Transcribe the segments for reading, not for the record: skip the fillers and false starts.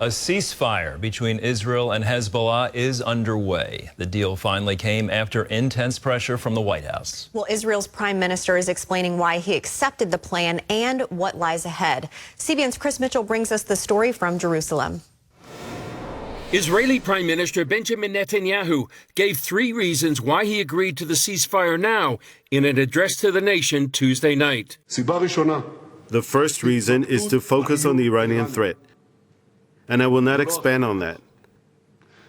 A ceasefire between Israel and Hezbollah is underway. The deal finally came after intense pressure from the White House. Well, Israel's prime minister is explaining why he accepted the plan and what lies ahead. CBN's Chris Mitchell brings us the story from Jerusalem. Israeli Prime Minister Benjamin Netanyahu gave 3 reasons why he agreed to the ceasefire now in an address to the nation Tuesday night. The first reason is to focus on the Iranian threat, and I will not expand on that.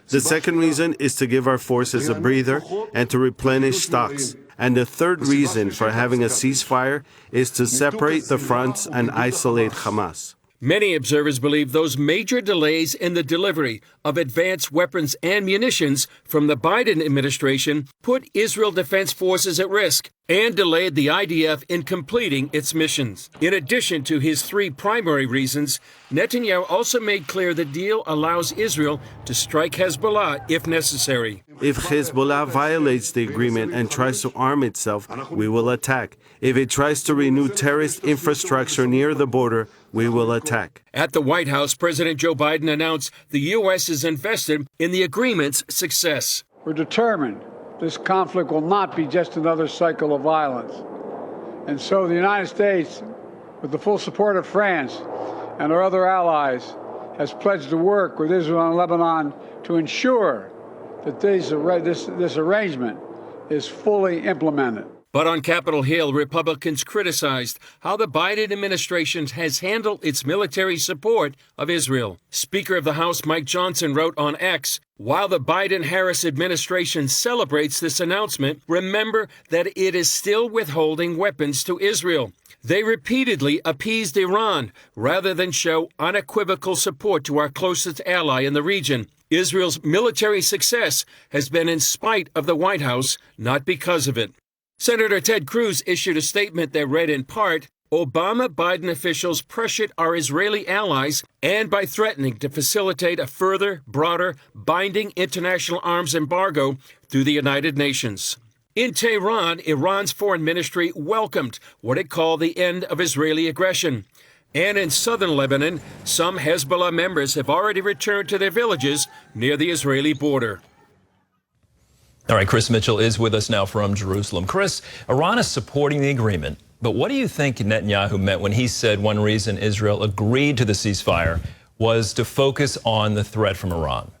The second reason is to give our forces a breather and to replenish stocks. And the third reason for having a ceasefire is to separate the fronts and isolate Hamas. Many observers believe those major delays in the delivery of advanced weapons and munitions from the Biden administration put Israel Defense Forces at risk and delayed the IDF in completing its missions. In addition to his 3 primary reasons, Netanyahu also made clear the deal allows Israel to strike Hezbollah if necessary. If Hezbollah violates the agreement and tries to arm itself, we will attack. If it tries to renew terrorist infrastructure near the border, we will attack. At the White House, President Joe Biden announced the U.S. is invested in the agreement's success. We're determined this conflict will not be just another cycle of violence. And so the United States, with the full support of France and our other allies, has pledged to work with Israel and Lebanon to ensure that this arrangement is fully implemented. But on Capitol Hill, Republicans criticized how the Biden administration has handled its military support of Israel. Speaker of the House Mike Johnson wrote on X, "While the Biden-Harris administration celebrates this announcement, remember that it is still withholding weapons to Israel. They repeatedly appeased Iran rather than show unequivocal support to our closest ally in the region. Israel's military success has been in spite of the White House, not because of it." Senator Ted Cruz issued a statement that read in part, "Obama-Biden officials pressured our Israeli allies and by threatening to facilitate a further, broader, binding international arms embargo through the United Nations." In Tehran, Iran's foreign ministry welcomed what it called the end of Israeli aggression. And in southern Lebanon, some Hezbollah members have already returned to their villages near the Israeli border. All right, Chris Mitchell is with us now from Jerusalem. Chris, Iran is supporting the agreement, but what do you think Netanyahu meant when he said one reason Israel agreed to the ceasefire was to focus on the threat from Iran?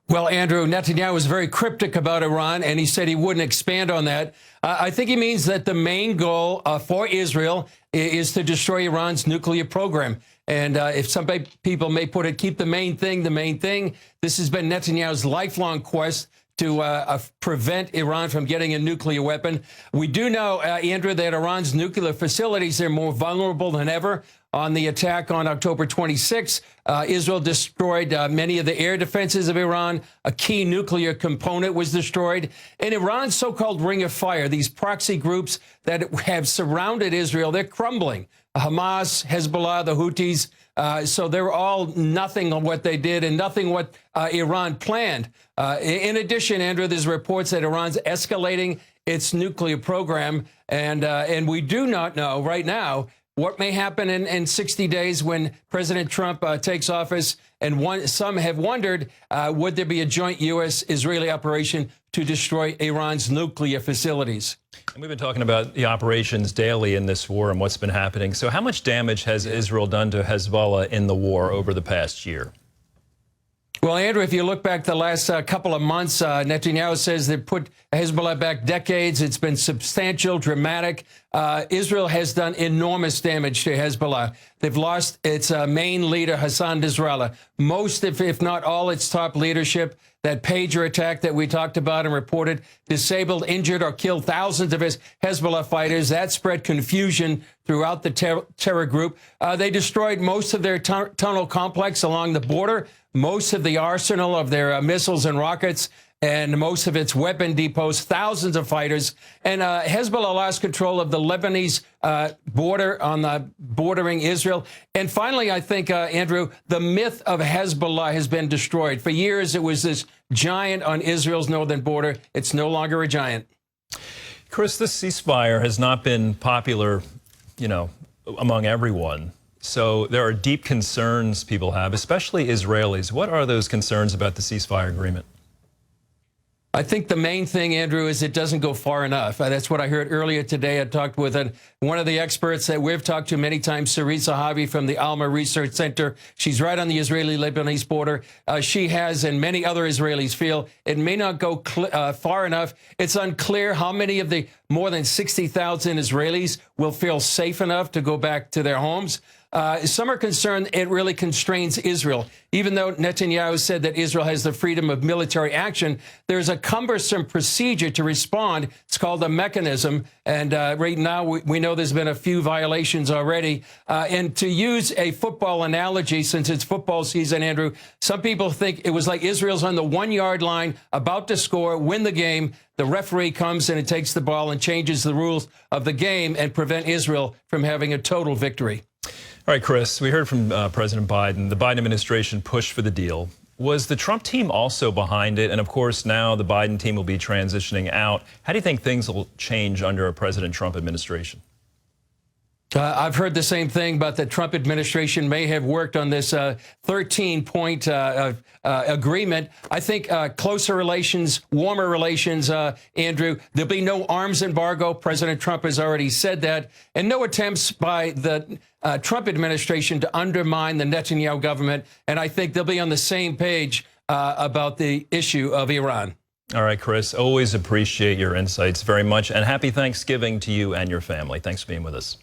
Well, Andrew, Netanyahu was very cryptic about Iran, and he said he wouldn't expand on that. I think he means that the main goal for Israel is to destroy Iran's nuclear program. And if some people may put it, keep the main thing the main thing. This has been Netanyahu's lifelong quest to prevent Iran from getting a nuclear weapon. We do know, Andrew, that Iran's nuclear facilities are more vulnerable than ever. On the attack on October 26, Israel destroyed many of the air defenses of Iran. A key nuclear component was destroyed. And Iran's so-called Ring of Fire, these proxy groups that have surrounded Israel, they're crumbling. Hamas, Hezbollah, the Houthis. So they're all nothing on what they did and nothing what Iran planned. In addition, Andrew, there's reports that Iran's escalating its nuclear program. And we do not know right now what may happen in 60 days when President Trump takes office. And some have wondered, would there be a joint U.S.-Israeli operation to destroy Iran's nuclear facilities? And we've been talking about the operations daily in this war and what's been happening. So how much damage has Israel done to Hezbollah in the war over the past year? Well, Andrew, if you look back the last couple of months, Netanyahu says they put Hezbollah back decades. It's been substantial, dramatic. Israel has done enormous damage to Hezbollah. They've lost its main leader, Hassan Nasrallah. Most, if not all, its top leadership. That pager attack that we talked about and reported disabled, injured, or killed thousands of his Hezbollah fighters. That spread confusion throughout the terror group. They destroyed most of their tunnel complex along the border, most of the arsenal of their missiles and rockets, and most of its weapon depots, thousands of fighters. And Hezbollah lost control of the Lebanese border on the bordering Israel. And finally, I think, Andrew, the myth of Hezbollah has been destroyed. For years, it was this giant on Israel's northern border. It's no longer a giant. Chris, this ceasefire has not been popular, among everyone. So there are deep concerns people have, especially Israelis. What are those concerns about the ceasefire agreement? I think the main thing, Andrew, is it doesn't go far enough. That's what I heard earlier today. I talked with one of the experts that we've talked to many times, Sarit Zahavi from the Alma Research Center. She's right on the Israeli-Lebanese border. She has, and many other Israelis feel, it may not go far enough. It's unclear how many of the more than 60,000 Israelis will feel safe enough to go back to their homes. Some are concerned it really constrains Israel. Even though Netanyahu said that Israel has the freedom of military action, there's a cumbersome procedure to respond. It's called a mechanism. And right now, we know there's been a few violations already. And to use a football analogy, since it's football season, Andrew, some people think it was like Israel's on the 1-yard line, about to score, win the game. The referee comes and it takes the ball and changes the rules of the game and prevent Israel from having a total victory. All right, Chris, we heard from President Biden. The Biden administration pushed for the deal. Was the Trump team also behind it? And of course, now the Biden team will be transitioning out. How do you think things will change under a President Trump administration? I've heard the same thing, but the Trump administration may have worked on this 13-point agreement. I think closer relations, warmer relations, Andrew. There'll be no arms embargo. President Trump has already said that. And no attempts by the Trump administration to undermine the Netanyahu government. And I think they'll be on the same page about the issue of Iran. All right, Chris, always appreciate your insights very much. And happy Thanksgiving to you and your family. Thanks for being with us.